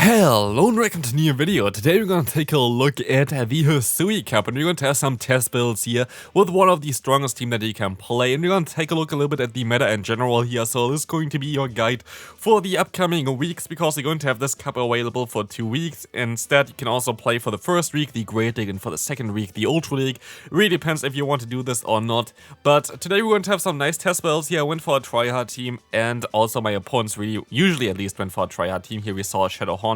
Hello and welcome to a new video. Today we're going to take a look at the Hisui Cup and we're going to have some test builds here with one of the strongest teams that you can play, and we're going to take a look a little bit at the meta in general here. So this is going to be your guide for the upcoming weeks, because you're going to have this cup available for 2 weeks. Instead, you can also play for the first week the Great League and for the second week the Ultra League. Really depends if you want to do this or not. But today we're going to have some nice test builds here. I went for a tryhard team, and also my opponents usually at least went for a tryhard team. Here we saw a Shadow Haunter,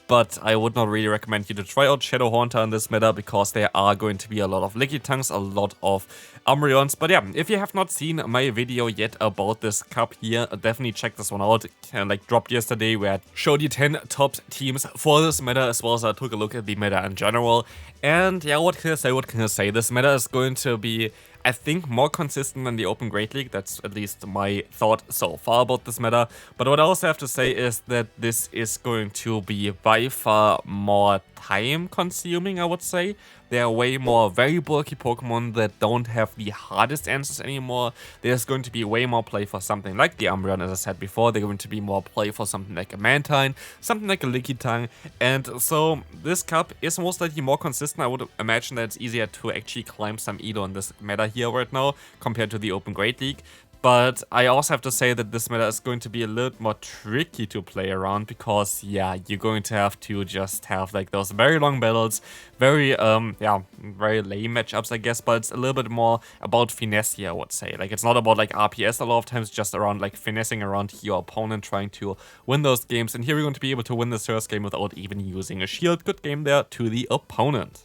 but I would not really recommend you to try out Shadow Haunter in this meta, because there are going to be a lot of LilyNiRiains, a lot of Umbreons. But yeah, if you have not seen my video yet about this cup here, definitely check this one out. Like dropped yesterday, where I showed you 10 top teams for this meta, as well as I took a look at the meta in general. And yeah, what can I say? This meta is going to be, I think, more consistent than the Open Great League. That's at least my thought so far about this meta. But what I also have to say is that this is going to be by far more time consuming, I would say. There are way more very bulky Pokemon that don't have the hardest answers anymore. There's going to be way more play for something like the Umbreon, as I said before. There's going to be more play for something like a Mantine, something like a LilyNiRiain. And so this cup is most likely more consistent. I would imagine that it's easier to actually climb some elo in this meta here right now compared to the Open Great League. But I also have to say that this meta is going to be a little more tricky to play around, because yeah, you're going to have to just have like those very long battles, very very lame matchups, I guess. But it's a little bit more about finesse here, I would say. Like, it's not about like RPS a lot of times, just around like finessing around your opponent, trying to win those games. And here we're going to be able to win this first game without even using a shield. Good game there to the opponent.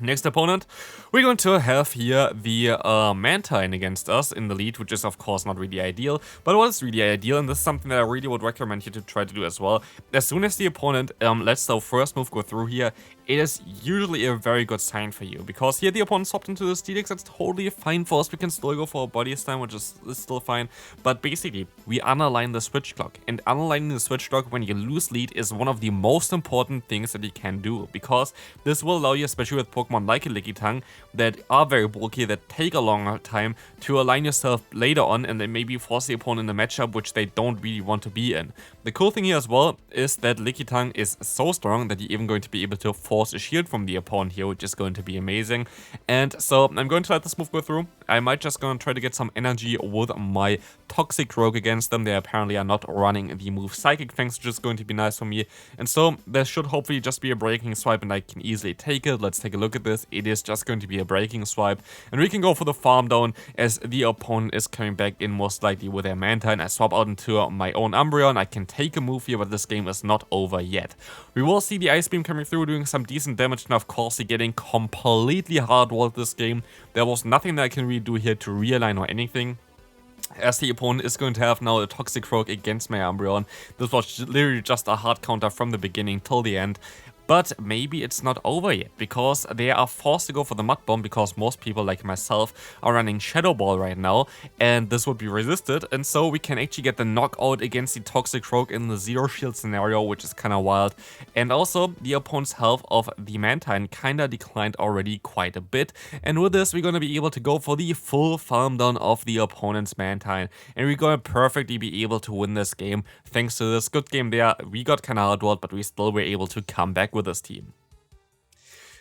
Next opponent, we're going to have here the Mantine against us in the lead, which is of course not really ideal. But what is really ideal, and this is something that I really would recommend you to try to do as well, as soon as the opponent lets the first move go through here, it is usually a very good sign for you, because here the opponent swapped into the Steelix. That's totally fine for us. We can still go for a body slam, which is still fine. But basically, we unalign the switch clock, and unaligning the switch clock when you lose lead is one of the most important things that you can do, because this will allow you, especially with Pokemon like a LilyNiRiain that are very bulky, that take a longer time, to align yourself later on and then maybe force the opponent in a matchup which they don't really want to be in. The cool thing here as well is that LilyNiRiain is so strong that you're even going to be able to force a shield from the opponent here, which is going to be amazing. And so I'm going to let this move go through. I might just go and try to get some energy with my Toxic Rogue against them. They apparently are not running the move Psychic Fangs, which is going to be nice for me. And so there should hopefully just be a breaking swipe, and I can easily take it. Let's take a look at this. It is just going to be a breaking swipe, and we can go for the farm down, as the opponent is coming back in most likely with their Mantine. I swap out into my own Umbreon. I can take a move here, but this game is not over yet. We will see the Ice Beam coming through, doing some decent damage, and of course you're getting completely hard-walled this game. There was nothing that I can really do here to realign or anything, as the opponent is going to have now a Toxic Rogue against my Umbreon. This was literally just a hard counter from the beginning till the end. But maybe it's not over yet, because they are forced to go for the Mud Bomb, because most people like myself are running Shadow Ball right now, and this would be resisted, and so we can actually get the knockout against the Toxic Rogue in the zero shield scenario, which is kind of wild. And also, the opponent's health of the Mantine kinda declined already quite a bit, and with this we're gonna be able to go for the full farm down of the opponent's Mantine, and we're gonna perfectly be able to win this game thanks to this good game there. We got kinda hard-walled, but we still were able to come back with this team.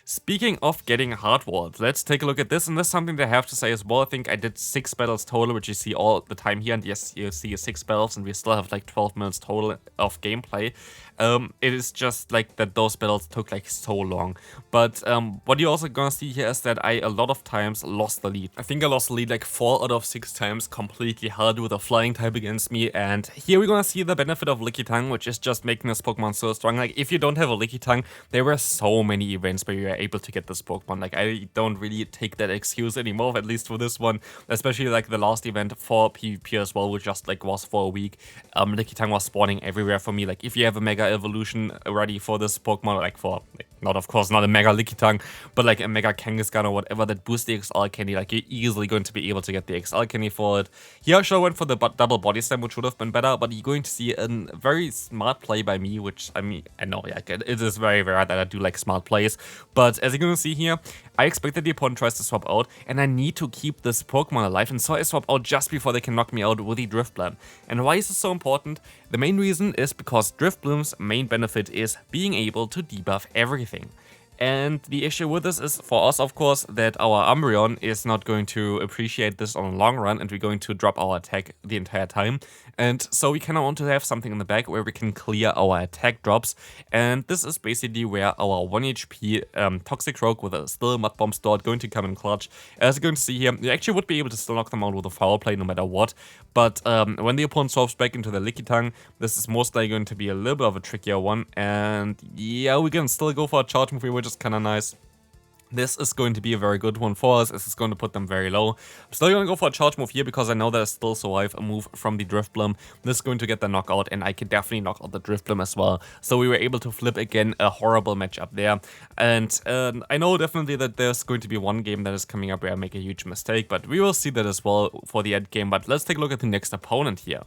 Speaking of getting hard-walled, let's take a look at this, and this is something that I have to say as well. I think I did 6 battles total, which you see all the time here, and yes, you see 6 battles, and we still have like 12 minutes total of gameplay. It is just like that those battles took like so long. But what you're also gonna see here is that I a lot of times lost the lead. I think I lost the lead like 4 out of 6 times, completely hard with a flying type against me. And here we're gonna see the benefit of LilyNiRiain, which is just making this Pokemon so strong. Like, if you don't have a LilyNiRiain, there were so many events where you were able to get this Pokemon. Like, I don't really take that excuse anymore, at least for this one. Especially like the last event for PvP as well, which just like was for a week. LilyNiRiain was spawning everywhere for me. Like, if you have a Mega Evolution ready for this Pokemon, like for, like, not of course not a Mega LilyNiRiain, but like a Mega Kangaskhan or whatever that boosts the XL Candy, like you're easily going to be able to get the XL Candy for it. Here I sure went for the double body slam, which would have been better, but you're going to see a very smart play by me, which I mean, I know, like, it is very rare that I do like smart plays, but as you're going to see here, I expect that the opponent tries to swap out, and I need to keep this Pokemon alive, and so I swap out just before they can knock me out with the Drift Blast. And why is this so important? The main reason is because Drift Blooms Umbreon's main benefit is being able to debuff everything. And the issue with this is for us, of course, that our Umbreon is not going to appreciate this on the long run, and we're going to drop our attack the entire time. And so we kind of want to have something in the back where we can clear our attack drops. And this is basically where our 1 HP Toxic Rogue with a still Mud Bomb stored going to come in clutch. As you're going to see here, you actually would be able to still knock them out with a foul play no matter what. But when the opponent swaps back into the LilyNiRiain, this is most likely going to be a little bit of a trickier one. And yeah, we can still go for a charge move here, which is kind of nice. This is going to be a very good one for us. This is going to put them very low. I'm still going to go for a charge move here because I know that I still survive a move from the Drifblim. This is going to get the knockout, and I can definitely knock out the Drifblim as well. So we were able to flip again a horrible matchup there. And I know definitely that there's going to be one game that is coming up where I make a huge mistake, but we will see that as well for the end game. But let's take a look at the next opponent here.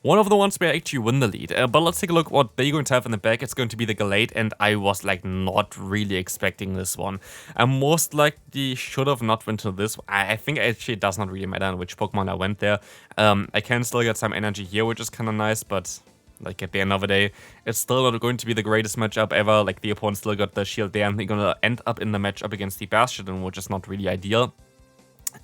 One of the ones where I actually win the lead, but let's take a look what they're going to have in the back. It's going to be the Gallade, and I was like not really expecting this one. I most likely should have not went to this. I think actually it does not really matter on which Pokemon I went there. I can still get some energy here, which is kind of nice, but like at the end of the day, it's still not going to be the greatest matchup ever. Like the opponent still got the shield there, and they're going to end up in the matchup against the Bastion, which is not really ideal.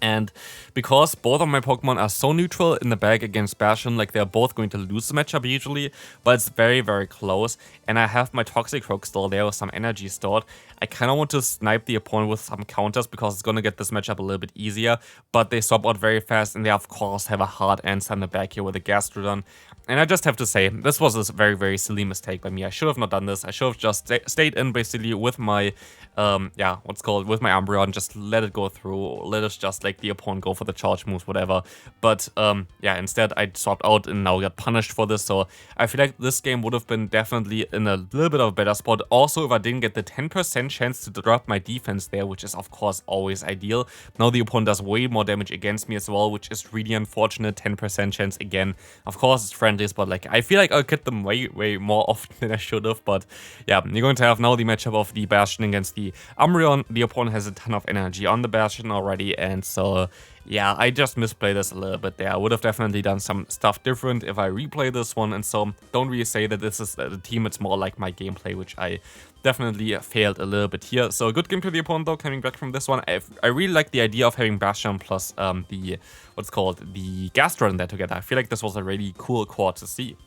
And because both of my Pokemon are so neutral in the back against Bastion, like they're both going to lose the matchup usually, but it's very, very close. And I have my Toxic Rogue still there with some energy stored. I kind of want to snipe the opponent with some counters because it's going to get this matchup a little bit easier. But they swap out very fast, and they of course have a hard answer in the back here with a Gastrodon. And I just have to say, this was a very, very silly mistake by me. I should have not done this. I should have just stayed in basically with my, with my Umbreon, just let it go through, let us just like the opponent go for the charge moves, whatever. But yeah, instead I swapped out and now got punished for this. So I feel like this game would have been definitely in a little bit of a better spot. Also, if I didn't get the 10% chance to drop my defense there, which is of course always ideal. Now the opponent does way more damage against me as well, which is really unfortunate. 10% chance again. Of course it's friendly, but like I feel like I'll get them way more often than I should have. But yeah, you're going to have now the matchup of the Bastion against the Umbreon. The opponent has a ton of energy on the Bastion already, and so yeah, I just misplayed this a little bit there. I would have definitely done some stuff different if I replay this one, and so don't really say that this is the team. It's more like my gameplay, which I definitely failed a little bit here. So a good game to the opponent though, coming back from this one. I really like the idea of having Bastion plus the Gastrodon there together. I feel like this was a really cool core to see.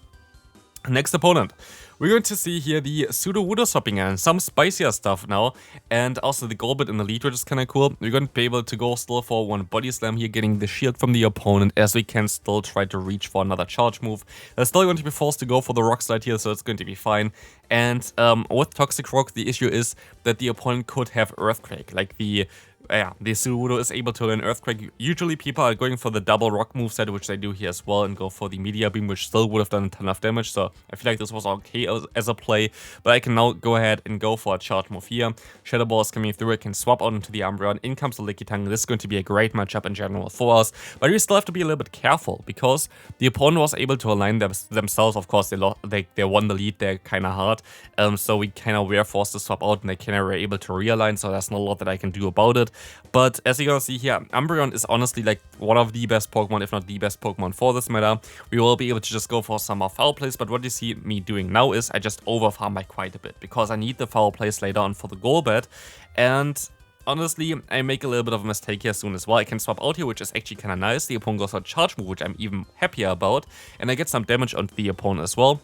Next opponent, we're going to see here the Sudowoodo swapping and some spicier stuff now, and also the Golbat in the lead, which is kind of cool. We're going to be able to go still for one Body Slam here, getting the shield from the opponent, as we can still try to reach for another charge move. They're still going to be forced to go for the Rock Slide here, so it's going to be fine. And with Toxic Rock, the issue is that the opponent could have Earthquake, like the Sudowoodo is able to learn Earthquake. Usually people are going for the double rock moveset, which they do here as well, and go for the Meteor Beam, which still would have done a ton of damage. So I feel like this was okay as a play, but I can now go ahead and go for a charge move here. Shadow Ball is coming through. I can swap out into the Umbreon. In comes the LilyNiRiain. This is going to be a great matchup in general for us, but we still have to be a little bit careful because the opponent was able to align themselves. Of course, they won the lead there kind of hard, so we kind of were forced to swap out, and they kind of were able to realign. So there's not a lot that I can do about it. But as you're gonna see here, Umbreon is honestly like one of the best Pokemon, if not the best Pokemon for this meta. We will be able to just go for some more foul plays, but what you see me doing now is I just overfarm by quite a bit because I need the foul plays later on for the Golbat. And honestly, I make a little bit of a mistake here soon as well. I can swap out here, which is actually kind of nice. The opponent goes for a charge move, which I'm even happier about, and I get some damage onto the opponent as well.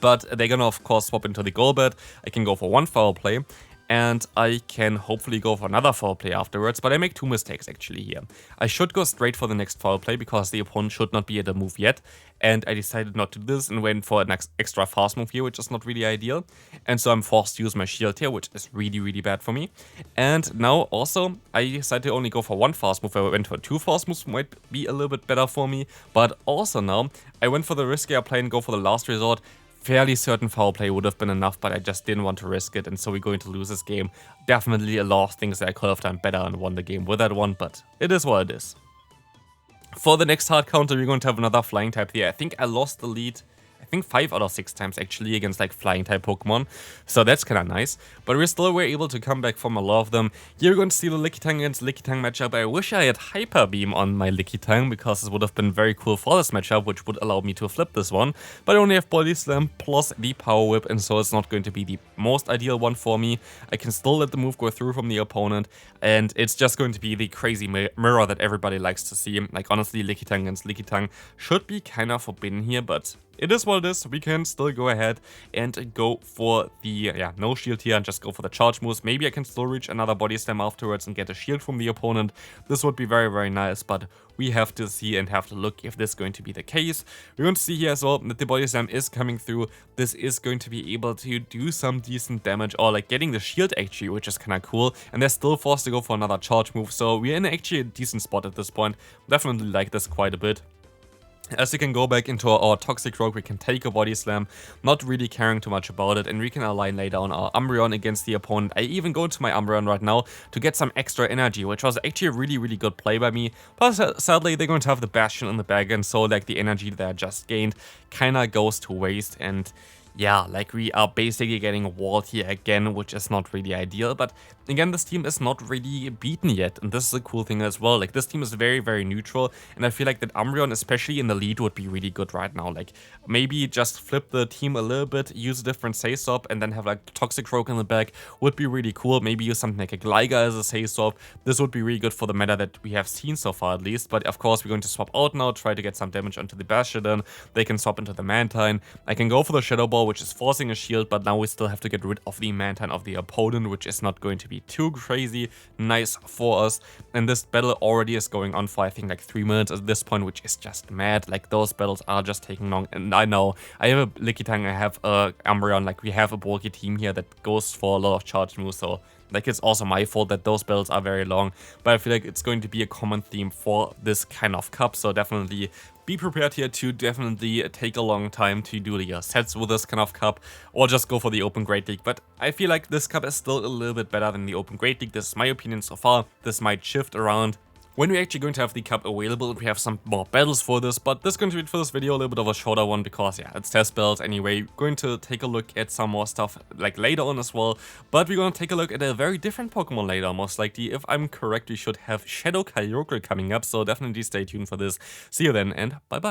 But they're gonna of course swap into the Golbat. I can go for one foul play, and I can hopefully go for another foul play afterwards, but I make two mistakes actually here. I should go straight for the next foul play because the opponent should not be at a move yet, and I decided not to do this and went for an extra fast move here, which is not really ideal. And so I'm forced to use my shield here, which is really bad for me. And now also I decided to only go for one fast move. I went for two fast moves, might be a little bit better for me, but also now I went for the riskier play and go for the last resort. Fairly certain foul play would have been enough, but I just didn't want to risk it, and so we're going to lose this game. Definitely a lot of things that I could have done better and won the game with that one, but it is what it is. For the next hard counter, we're going to have another flying type here. I think I lost the lead. I think 5 out of 6 times actually against like flying type Pokemon, so that's kind of nice. But we still were able to come back from a lot of them. Here we're going to see the Lickitung against Lickitung matchup. I wish I had Hyper Beam on my Lickitung, because this would have been very cool for this matchup, which would allow me to flip this one. But I only have Body Slam plus the Power Whip, and so it's not going to be the most ideal one for me. I can still let the move go through from the opponent, and it's just going to be the crazy mirror that everybody likes to see. Like, honestly, Lickitung against Lickitung should be kind of forbidden here, but it is what it is. We can still go ahead and go for the, no shield here and just go for the charge moves. Maybe I can still reach another Body Slam afterwards and get a shield from the opponent. This would be very, very nice, but we have to see and have to look if this is going to be the case. We're going to see here as well that the Body Slam is coming through. This is going to be able to do some decent damage, or like getting the shield actually, which is kind of cool. And they're still forced to go for another charge move, so we're in actually a decent spot at this point. Definitely like this quite a bit. As we can go back into our Toxic Rogue, we can take a Body Slam, not really caring too much about it, and we can align later on our Umbreon against the opponent. I even go into my Umbreon right now to get some extra energy, which was actually a really, really good play by me. But sadly, they're going to have the Bastion in the bag, and so like the energy that I just gained kinda goes to waste, and yeah, like we are basically getting walled here again, which is not really ideal. But again, this team is not really beaten yet, and this is a cool thing as well. Like, this team is very, very neutral, and I feel like that Umbreon, especially in the lead, would be really good right now. Like, maybe just flip the team a little bit, use a different Say Swap, and then have like Toxic Rogue in the back would be really cool. Maybe use something like a Gligar as a Say Swap. This would be really good for the meta that we have seen so far, at least. But of course, we're going to swap out now, try to get some damage onto the Bastion. They can swap into the Mantine. I can go for the Shadow Ball, which is forcing a shield, but now we still have to get rid of the Mantine of the opponent, which is not going to be too crazy nice for us. And this battle already is going on for, I think, like 3 minutes at this point, which is just mad. Like, those battles are just taking long, and I know I have a Lickitung, I have a Umbreon, like we have a bulky team here that goes for a lot of charge moves, so like it's also my fault that those battles are very long, but I feel like it's going to be a common theme for this kind of cup, so definitely be prepared here to definitely take a long time to do the sets with this kind of cup, or just go for the Open Great League. But I feel like this cup is still a little bit better than the Open Great League. This is my opinion so far. This might shift around when we're actually going to have the cup available and we have some more battles for this. But this is going to be it for this video, a little bit of a shorter one, because yeah, it's test battles anyway. Going to take a look at some more stuff like later on as well, but we're going to take a look at a very different Pokemon later. Most likely, if I'm correct, we should have Shadow Kyogre coming up, so definitely stay tuned for this. See you then, and bye bye.